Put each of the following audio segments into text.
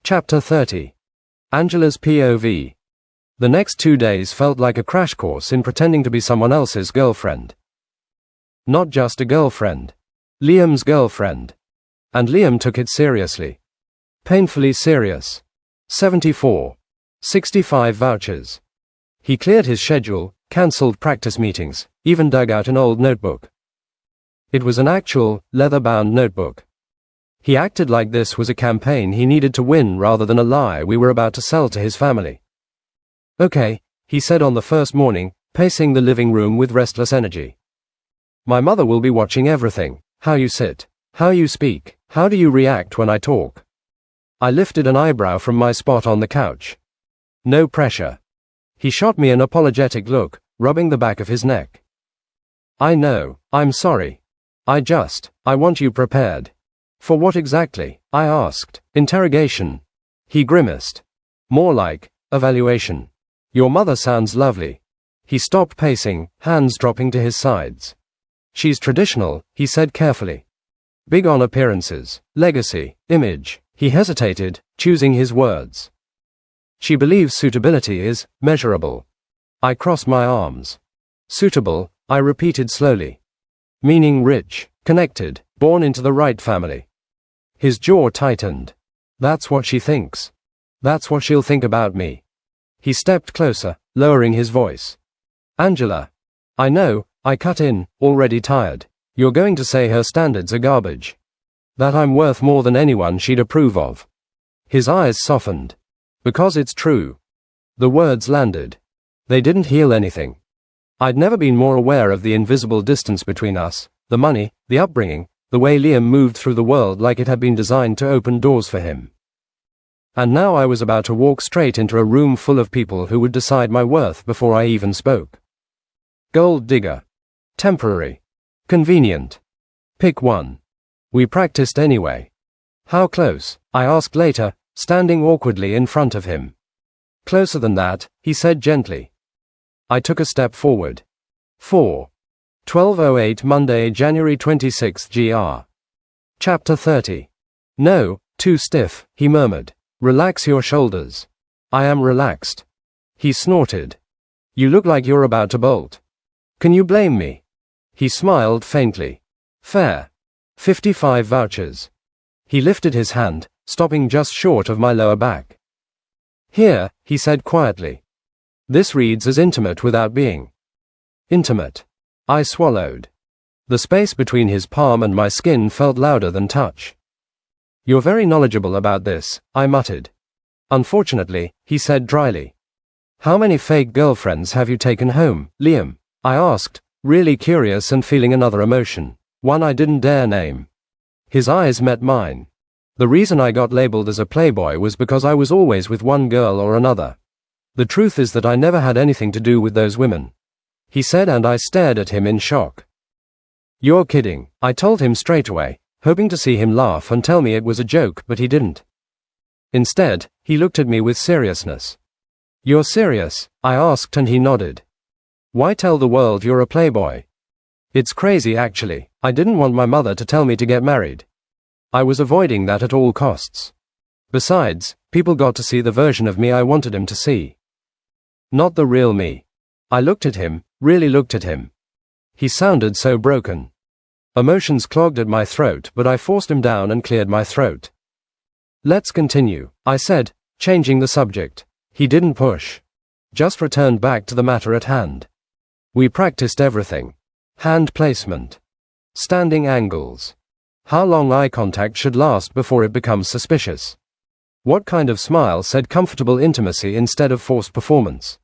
Chapter 30. Angela's POV. The next 2 days felt like a crash course in pretending to be someone else's girlfriend. Not just a girlfriend. Liam's girlfriend. And Liam took it seriously. Painfully serious. 74. 65 vouchers. He cleared his schedule, cancelled practice meetings, even dug out an old notebook. It was an actual, leather-bound notebook. He acted like this was a campaign he needed to win rather than a lie we were about to sell to his family. Okay, he said on the first morning, pacing the living room with restless energy. My mother will be watching everything, how you sit, how you speak, how do you react when I talk. I lifted an eyebrow from my spot on the couch. No pressure. He shot me an apologetic look, rubbing the back of his neck. I know, I'm sorry. I want you prepared. For what exactly? I asked. Interrogation. He grimaced. More like, evaluation. Your mother sounds lovely. He stopped pacing, hands dropping to his sides. She's traditional, he said carefully. Big on appearances, legacy, image. He hesitated, choosing his words. She believes suitability is measurable. I crossed my arms. Suitable, I repeated slowly. Meaning rich, connected, born into the right family. His jaw tightened. That's what she thinks. That's what she'll think about me. He stepped closer, lowering his voice. Angela. I know, I cut in, already tired. You're going to say her standards are garbage. That I'm worth more than anyone she'd approve of. His eyes softened. Because it's true. The words landed. They didn't heal anything. I'd never been more aware of the invisible distance between us, the money, the upbringing, the way Liam moved through the world like it had been designed to open doors for him. And now I was about to walk straight into a room full of people who would decide my worth before I even spoke. Gold digger. Temporary. Convenient. Pick one. We practiced anyway. How close? I asked later, standing awkwardly in front of him. Closer than that, he said gently. I took a step forward. 4. 12:08 Monday, January 26 gr. Chapter 30. No, too stiff, he murmured. Relax your shoulders. I am relaxed. He snorted. You look like you're about to bolt. Can you blame me? He smiled faintly. Fair. 55 vouchers. He lifted his hand, stopping just short of my lower back. Here, he said quietly. This reads as intimate without being. Intimate. I swallowed. The space between his palm and my skin felt louder than touch. You're very knowledgeable about this, I muttered. Unfortunately, he said dryly. How many fake girlfriends have you taken home, Liam? I asked, really curious and feeling another emotion, one I didn't dare name. His eyes met mine. The reason I got labeled as a playboy was because I was always with one girl or another. The truth is that I never had anything to do with those women. He said, and I stared at him in shock. You're kidding, I told him straight away, hoping to see him laugh and tell me it was a joke, but he didn't. Instead, he looked at me with seriousness. You're serious? I asked, and he nodded. Why tell the world you're a playboy? It's crazy actually. I didn't want my mother to tell me to get married. I was avoiding that at all costs. Besides, people got to see the version of me I wanted them to see. Not the real me. I looked at him, really looked at him. He sounded so broken. Emotions clogged at my throat, but I forced him down and cleared my throat. Let's continue, I said, changing the subject. He didn't push. Just returned back to the matter at hand. We practiced everything. Hand placement. Standing angles. How long eye contact should last before it becomes suspicious. What kind of smile said comfortable intimacy instead of forced performance.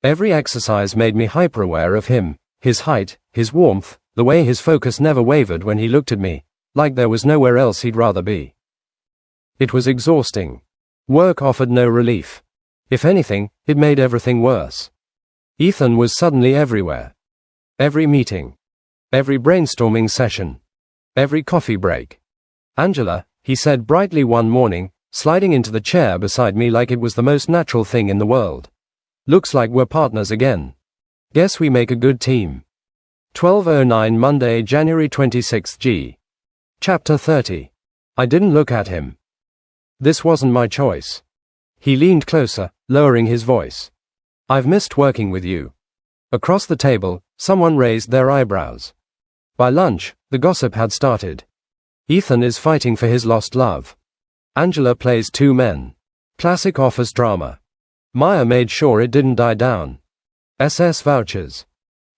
Every exercise made me hyper-aware of him, his height, his warmth, the way his focus never wavered when he looked at me, like there was nowhere else he'd rather be. It was exhausting. Work offered no relief. If anything, it made everything worse. Ethan was suddenly everywhere. Every meeting. Every brainstorming session. Every coffee break. Angela, he said brightly one morning, sliding into the chair beside me like it was the most natural thing in the world. Looks like we're partners again. Guess we make a good team. 12:09 Monday, January 26 g. Chapter 30. I didn't look at him. This wasn't my choice. He leaned closer, lowering his voice. I've missed working with you. Across the table, someone raised their eyebrows. By lunch, the gossip had started. Ethan is fighting for his lost love. Angela plays two men. Classic office drama. Maya made sure it didn't die down. SS vouchers.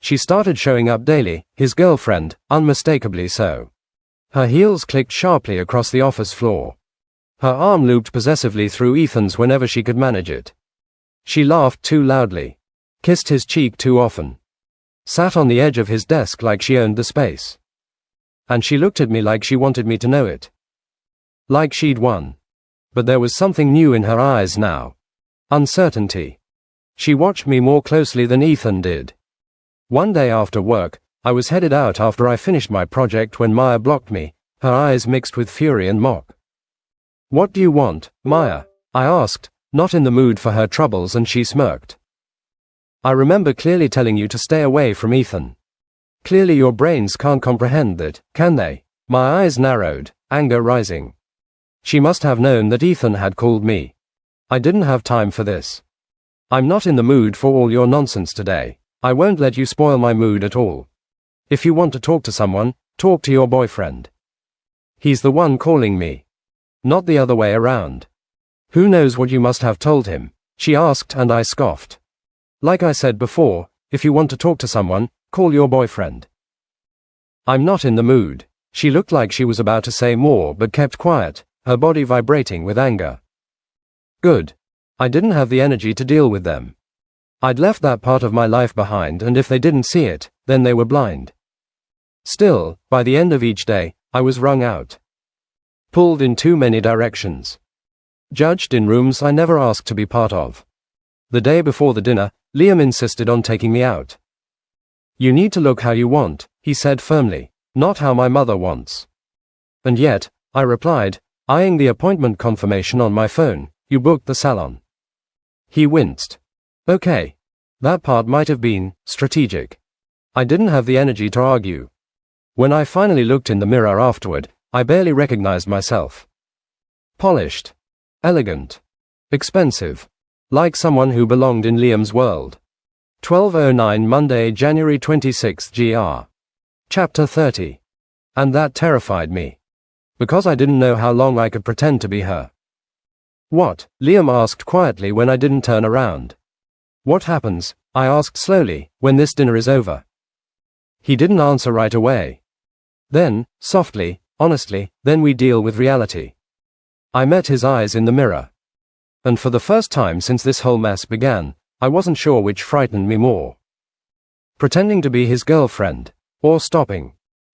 She started showing up daily, his girlfriend, unmistakably so. Her heels clicked sharply across the office floor. Her arm looped possessively through Ethan's whenever she could manage it. She laughed too loudly. Kissed his cheek too often. Sat on the edge of his desk like she owned the space. And she looked at me like she wanted me to know it. Like she'd won. But there was something new in her eyes now. Uncertainty. She watched me more closely than Ethan did. One day after work, I was headed out after I finished my project when Maya blocked me, her eyes mixed with fury and mock. What do you want, Maya? I asked, not in the mood for her troubles, and she smirked. I remember clearly telling you to stay away from Ethan. Clearly your brains can't comprehend that, can they? My eyes narrowed, anger rising. She must have known that Ethan had called me. I didn't have time for this. I'm not in the mood for all your nonsense today. I won't let you spoil my mood at all. If you want to talk to someone, talk to your boyfriend. He's the one calling me. Not the other way around. Who knows what you must have told him? She asked, and I scoffed. Like I said before, if you want to talk to someone, call your boyfriend. I'm not in the mood. She looked like she was about to say more but kept quiet, her body vibrating with anger. Good. I didn't have the energy to deal with them. I'd left that part of my life behind, and if they didn't see it, then they were blind. Still, by the end of each day, I was wrung out. Pulled in too many directions. Judged in rooms I never asked to be part of. The day before the dinner, Liam insisted on taking me out. You need to look how you want, he said firmly, not how my mother wants. And yet, I replied, eyeing the appointment confirmation on my phone, you booked the salon. He winced. Okay. That part might have been strategic. I didn't have the energy to argue. When I finally looked in the mirror afterward, I barely recognized myself. Polished. Elegant. Expensive. Like someone who belonged in Liam's world. 12:09 Monday, January 26 GR. Chapter 30. And that terrified me. Because I didn't know how long I could pretend to be her. What? Liam asked quietly when I didn't turn around. What happens, I asked slowly, when this dinner is over? He didn't answer right away. Then, softly, honestly, then we deal with reality. I met his eyes in the mirror. And for the first time since this whole mess began, I wasn't sure which frightened me more. Pretending to be his girlfriend, or stopping.